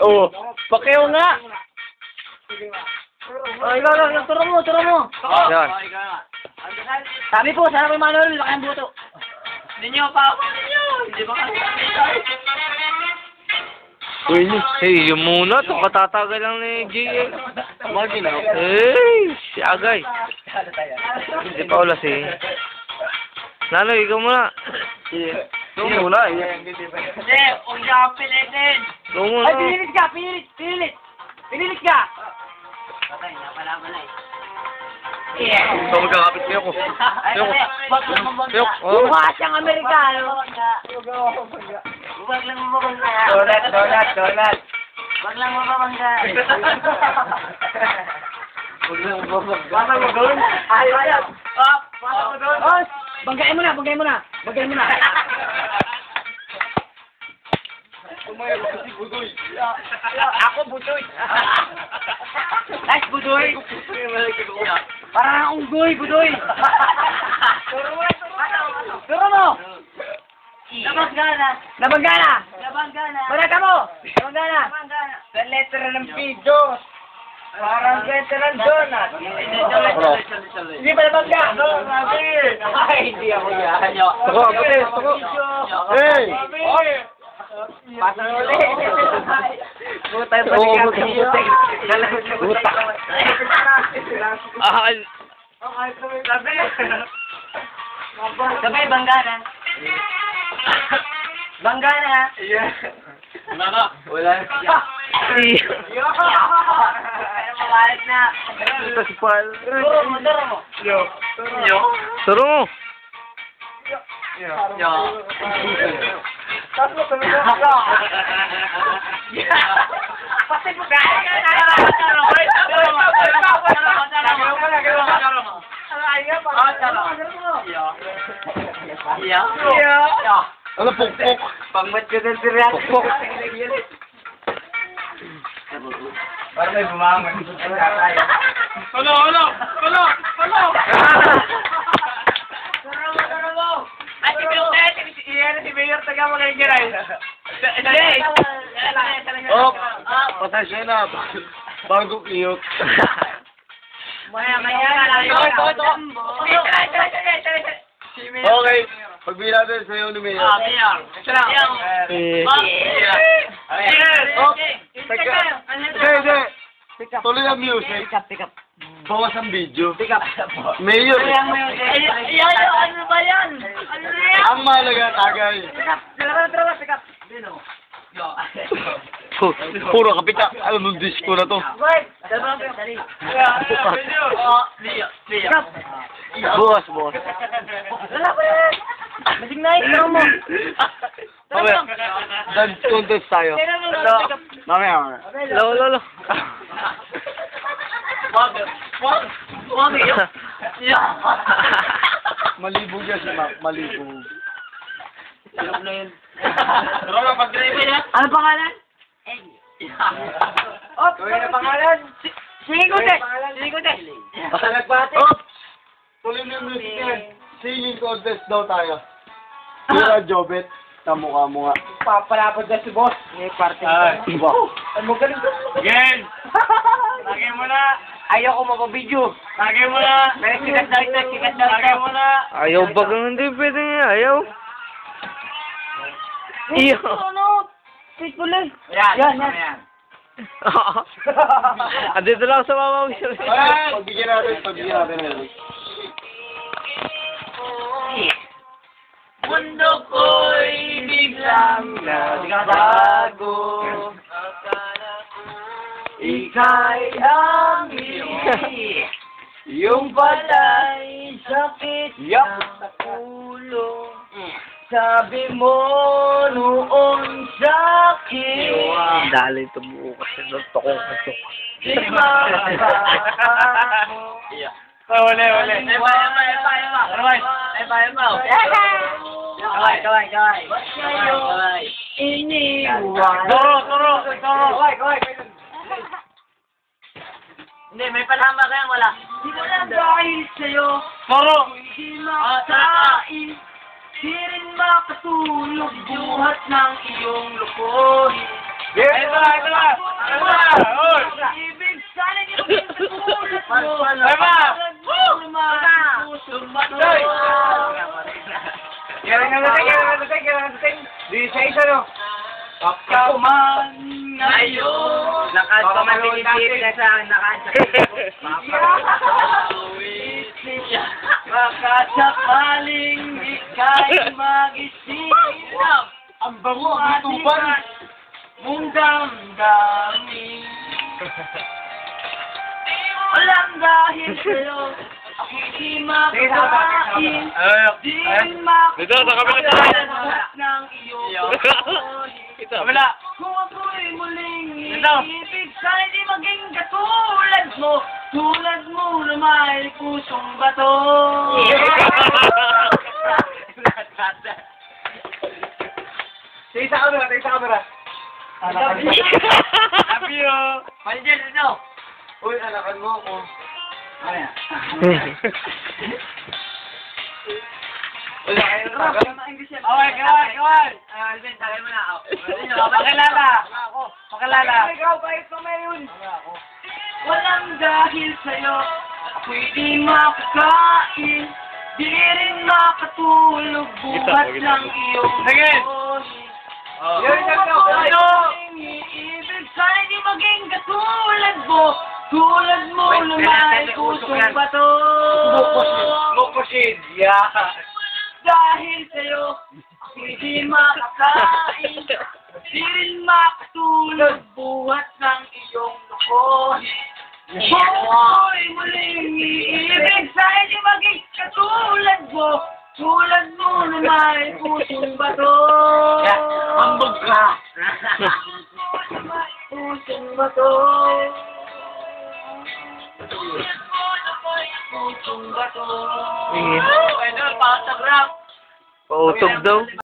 Oo. Pakiyaw nga. Oh, ikaw lang. Turo mo. Yan. Sabi po, sana may Manuel, laki ang buto. Hindi nyo pa ako ninyo. Hindi ba kasi Uy, hey, yung muna. Ito katatagal lang ni G.A. Marginaw. Eh, si Agay. Hindi pa ulas eh. Nanoy, ikaw muna. Ikaw muna. Hindi, huwag niya ako pilitin. Ikaw muna. Ay, pinilit ka. Pinilit ka. Patay, napalaban na eh. Yeah. Ito magkakapit niyo ko. Mukha siyang Amerikano. Huwag lang mababangga. Donut. Huwag lang mababangga. Baka mo doon? Ayaw. Baka mo doon? Oh, banggain mo na. Ako budoy. Nice budoy. Parang unggoy, budoy. Turo mo. Nabanggana. Barata mo. Nabanggana. Sa letra ng pido. Parang letra ng donut. Hindi ba nabangga? Ay, hindi ako yan. Tuko. Hey! Pasang ulit. Butay pa niya. Buta. Sabay, banggana. Banggana. Wala. Ay, mabalik na. Ito si Paul. Turo mo. Turo mo. Pati mo gaya ka na. Ano, pukpok? Pangmat ka din si Rian. Pukpok. Parang may bumangon. Ano? Turo mo. Ay, si Mayor taga mo ngayon giray. Oh, pasensya na. Bagong iyot. Okay. Pagbili natin sa'yo ni Mayor. Hindi. Tuloy ang music. Pick up. Bawas ang video. Mayor. Ano ba yan? Ang mahalaga, tagay. Pick up. Puro kapita. Alam mo, disco na to. Wait! Dali. Boss. Wala ko yan! Masing na ikaw mo! Mamaya, dance contest tayo. Mamaya. Lolo. Malibog yan si Mac. Malibog. Ano pangalan? Oh, ano pangalan? Sige ko, te! Nagbati? Oh! Tuloy mo yung music yan. Singing contest daw tayo. Kira Jobet. Kamukha mo nga. Papalapad na si boss. May party Ay. na. Ano galing? Again! Lagay mo na! Ayaw ko mapabidyo. Lagay mo na! Sikat daw. Lagay mo na! Ayaw bagang hindi pwede nga. Ayaw. Iyo. Ano? Faithful eh. Yan. Andito lang sa mama mo siya. Pagbigyan natin. Mundo ko'y biglang nagbago. Ika'y ang hindi. Yung pala'y sakit sa ulo. Sabi mo noon sa'kin. Dali ito bukas. Tokong kasok. Di mapapako. Wala. Kaway. Iniwan. Turo. Hindi, may palama kaya wala. Hindi ko na dahil sa'yo. Turo. Hindi matain. di rin makatulog buhat ng iyong lukohin. Ito na! Ibig sana di maging katulad mo. Ay ba? Kapkaman ngayon. Lakad pa man pinitip na sa nakad sa Makasakaling ika'y mag-isip Ang bango, ang tuban. mong damdamin. Walang dahil sa'yo, ako'y di makakain. Di rin Dito, sa kabila tayo. makakain ng iyong Kabila. kung ako'y muling iibig, sana di maging katulad mo. Tulad mo na may pusong bato. Sa camera. Happy you. Manager, ano? Uy, anakan mo ako. Ano yan? Wala kayo tagal. Okay, kawal. Alvin, tagay mo na ako. Pakilala. Pakilala. Ikaw, kahit pa meron. Walang dahil sa'yo, ako'y di makakain. Di rin makatulog buhat ng iyong Sige. buhay. Yun, Ano? Ibig sana di maging katulad mo. Tulad mo na may pusong bato. Mukusin. Yeah. Dahil sa'yo, ako'y di makakain. Di rin makatulog buhat ng iyong lukohin. Kung ako'y muling iibig, sana di maging katulad mo. Tulad mo na may pusong bato. Hambog ka. Pusong bato. Tulad mo na may pusong bato. Idol, pakasag rap. Pautog daw.